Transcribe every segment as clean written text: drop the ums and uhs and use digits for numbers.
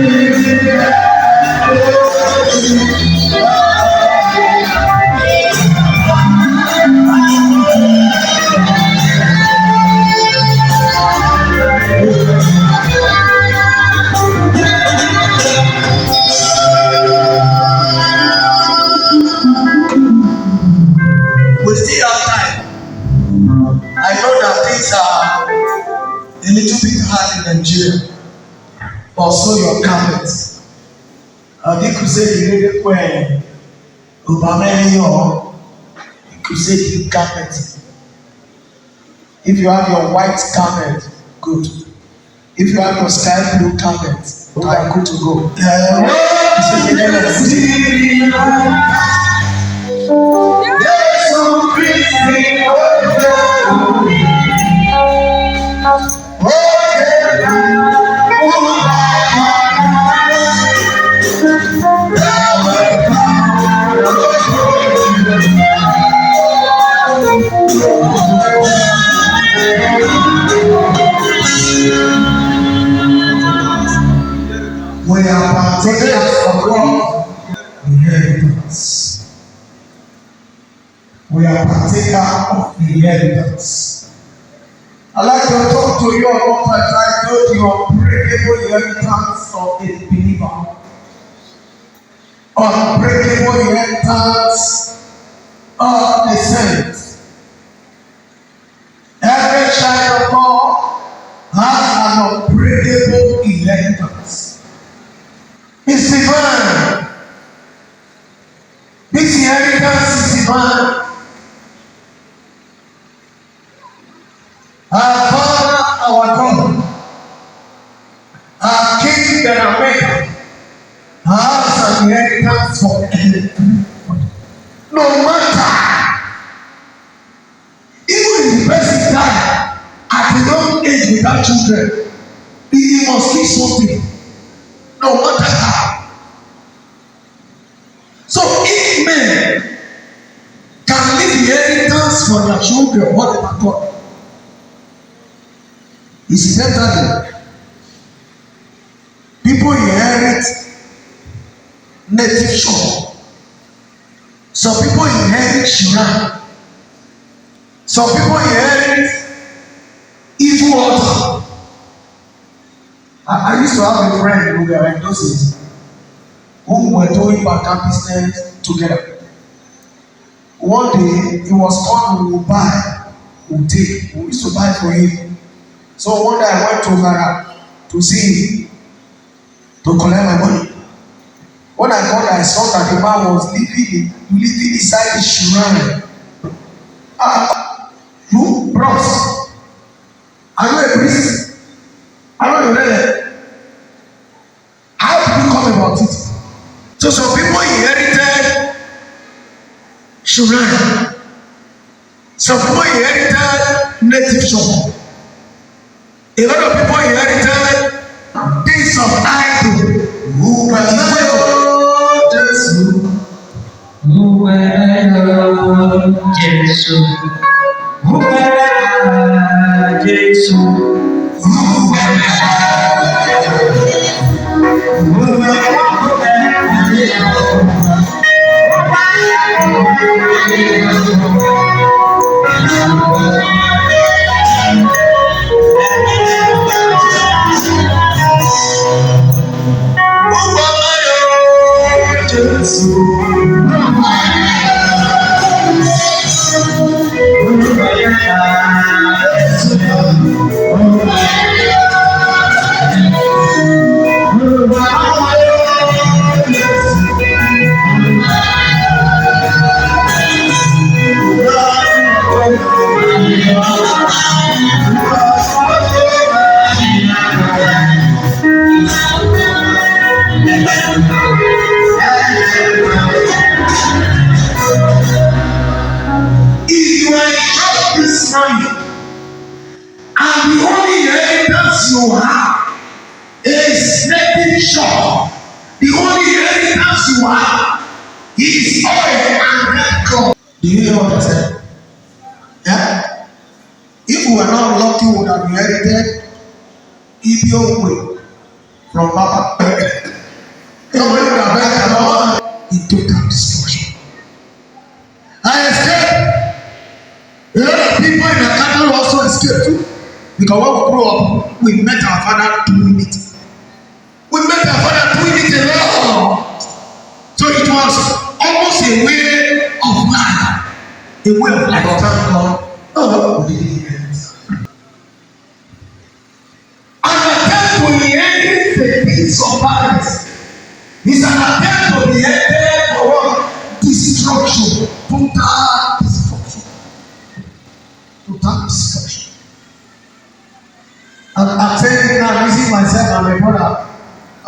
We still have time. I know that things are a little bit hard in Nigeria. Also your carpet. The crusade really when Obama or crusade carpet. If you have your white carpet, good. If you have your sky blue carpet, you are good to go. We are partakers of God's inheritance. We are partakers of inheritance. I'd like to talk to you about I told you unbreakable inheritance of a believer. Unbreakable inheritance of the saints. Every child of God has an unbreakable inheritance. It's divine. This inheritance is divine. Our Father, our God, our King and our Maker has an inheritance for everyone. No matter, even if the person died at a young age without children, he must keep something. No matter how. So if men can leave inheritance for their children, whatever God, it's better than people inherit native shop. Some people inherit shrine. Some people inherit evil altar. I used to have a friend who were in those days who were doing back business together. One day he was called, we will buy, we will take. We used to buy for him. So one day I went to Hara to see him, to collect my money. When I got there, I saw that the man was living inside the shrine. You, bros, are you a priest? I don't know. How did you come about it? So some people inherited shrine. Some people inherited native shop. A lot of people inherited things of idol. Who can I Jesus? Who can I Jesus? Who can I Jesus? And the only inheritance you have is native shop. The only inheritance you have is oil and red cloth. Do you hear what I said? Yeah? If we were not lucky, we would have inherited Ethiopia from Papa. total destruction. I escaped. A lot of people in our country also escaped too. Because when we grew up, we met our father doing it. We met our father doing it a lot. So it was almost a way of life. A way of life. Thank God. Oh, we didn't hear it. An attempt to inherit the peace of Paris is an attempt to be headed for what? Destruction. Total destruction. Total destruction. And I'm saying now, I'm using myself and my brother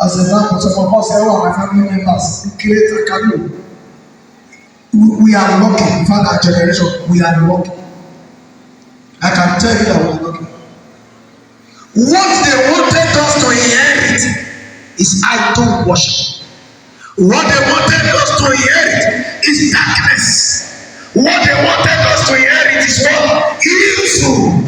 as an example. Some of us here are my family members. We create a canoe. We are lucky. In fact, our generation, we are lucky. I can tell you that we are lucky. What they wanted us to inherit is idol worship. What they wanted us to inherit is darkness. What they wanted us to inherit is what? Evil.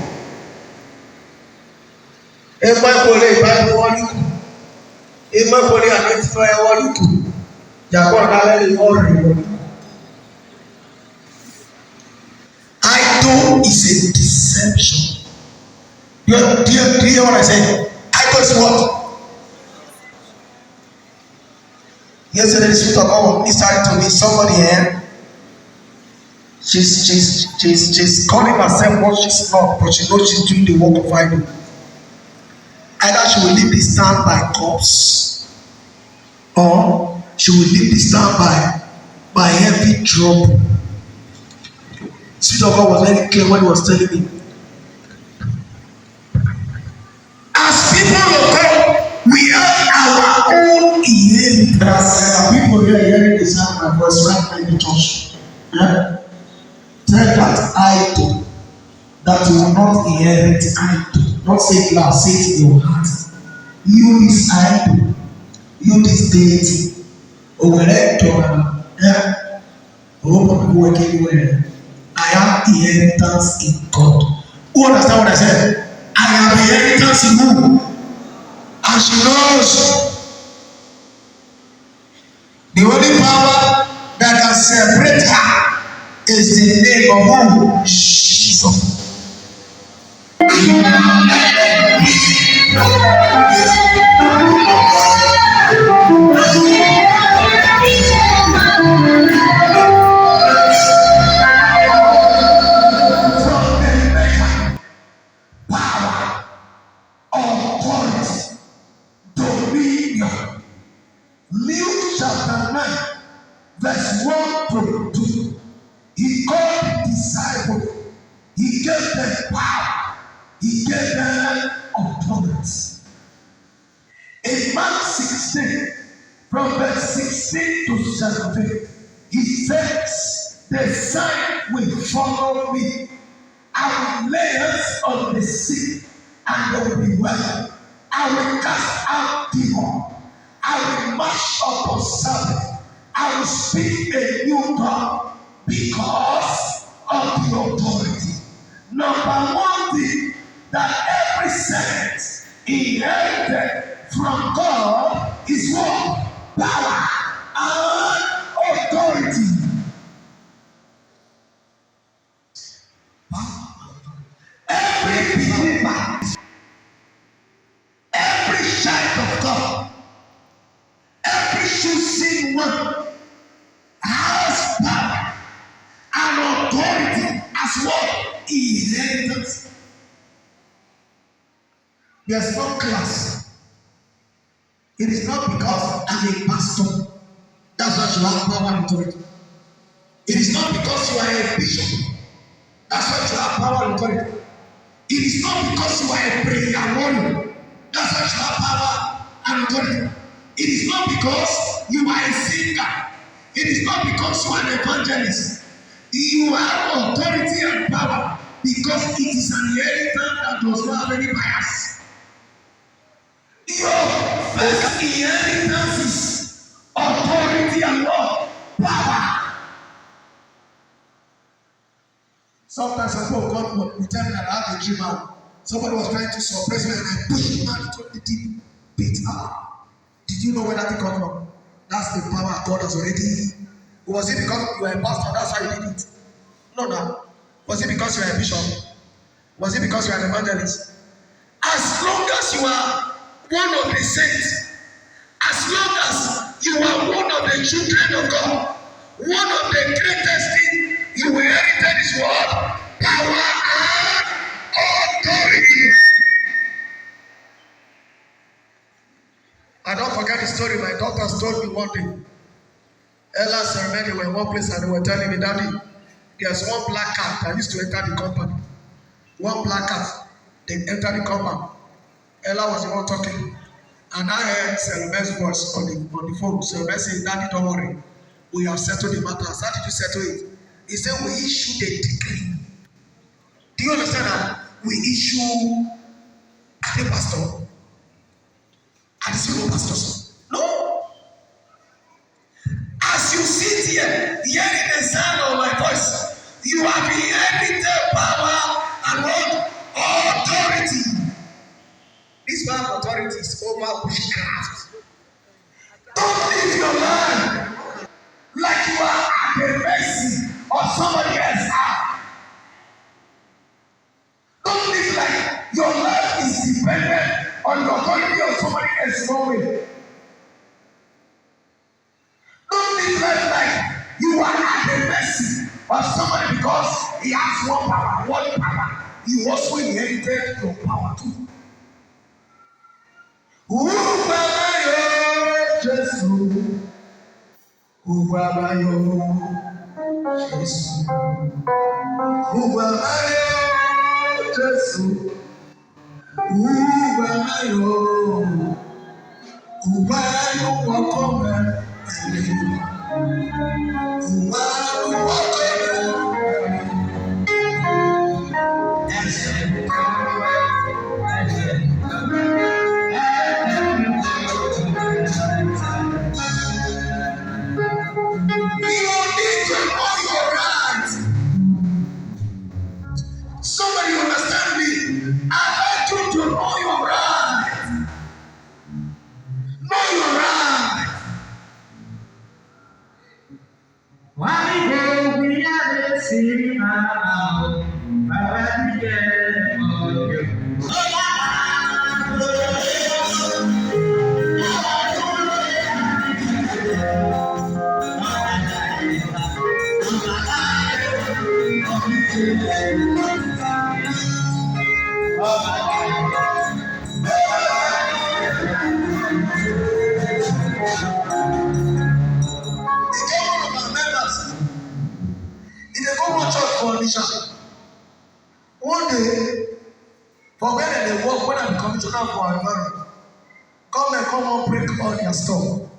Idol is a deception. Do you hear what I said? Idol is what? Yesterday, the Spirit of God ministered to me. Somebody here, she's calling herself what she's not, but she knows she's doing the work of idol. Either she will leave this town by corpse, or she will leave this town by heavy trouble. The Spirit of God was very clear when he was telling me. As people of God, we have our own inheritance. People here hearing the sound of my voice right now in the church. Yeah? Tell that idol that you will not inherit idol. Not say it loud, say it in your heart. You this idol, you this deity, over there to yeah. Open people work anywhere. I have inheritance in God. Who understand what I said? I have inheritance in who? And she knows the only power that can separate her is the name of who? Jesus. Verse 1 to 2. He called the disciples. He gave them power. He gave them authority. In Mark 16, from verse 16 to 17, he says, the sign will follow me. I will lay hands on the sick and they will be well. I will cast out demons. I will march upon serpents. I will speak a new tongue because of the authority. Number one thing that every saint inherited from God is what? Power and authority. Every believer, every child of God, every choosing one has power and authority as what? Inheritance. There's no class. It is not because I'm a pastor. That's why you have power and authority. It is not because you are a bishop. That's why you have power and authority. It is not because you are a prayer warrior. That's why you have power and authority. It is not because you are a singer. It is not because you are an evangelist. You have authority and power because it is an inheritance that does not have any bias. Your first inheritance is authority and law, power. Sometimes I go, God will tell me that I have a dream out. Somebody was trying to suppress me and I pushed him out into the deep pit. Did you know where that thing come from? That's the power God has already Was it because you were a pastor, that's why you did it? No. Was it because you are a bishop? Was it because you are an evangelist? As long as you are one of the saints, as long as you are one of the children of God, one of the greatest things you inherited is what? Power and authority. I don't forget the story my daughters told me one day. Ella ceremony were in one place and they were telling me, Daddy, there's one black cat that used to enter the compound. One black cat, they entered the compound. Ella was the one talking. And I heard Seleme's voice on the phone. Seleme said, Daddy, don't worry. We have settled the matter. How did you settle it? He said, we issued a decree. Do you understand that? We issue a pastor. And the single pastors. No. As you sit here, hearing the sound of my voice, you have inherited power and what? Authority. This power of authority is over witchcraft. Don't live your life like you are at the mercy of somebody else. Don't live like your life is dependent on the authority of somebody else. No way. Don't live like you are at the mercy of somebody because he has one power. You also inherited your power too. Jesus. Ubabayo, Jesus. Ubabayo, Jesus. Ubabayo, Ubabayo, wakome. Ubabayo, wakome. Somebody understand me. I want you to know your right. Know your right. Why we have seen now? I get on you. One day, for when they work, when I'm commissioner for our environment, come and break all their stuff.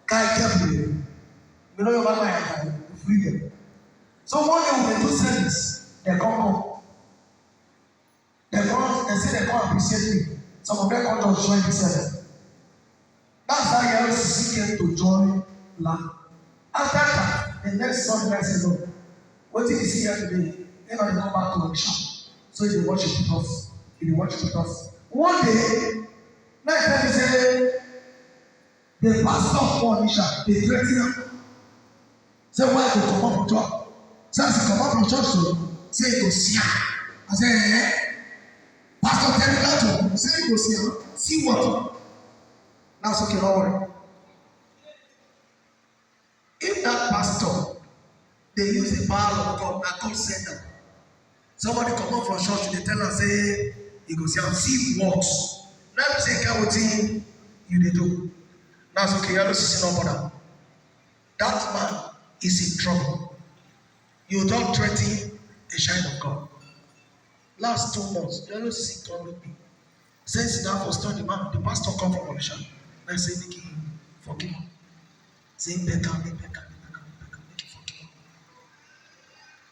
Guy carefully. You know your mama and free them. So one day when they do service, they come. They say they come appreciate me. Some of them come to join the service. That's how LCC came to join land. After that, the next Sunday I said, no, what did you see here today? They don't come back to workshop. So they worship with us. They worship with us. One day, next time he say, the pastor of Onisha, they threaten him. Say, why you come up from church? Say, as you come up from church, so say, you go see her. I say, Pastor, tell me that to say, you go see her. See what? Now it's okay, don't worry. If that pastor, they use the power of God, that God sent them. Somebody come up from church, they tell us, say, you go see what? Now you say, what you they do. That's okay, you don't see no bother. That man is in trouble. You don't threaten the shine of God. Last 2 months, you don't see God with me. Since that was done, the pastor come from audition. I say, make him forgive him. Say, make him forgive him.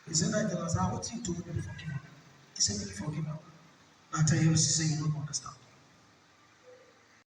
He said, what you do, make him forgive him. He said, make him forgive him. I tell you, he said, you don't understand.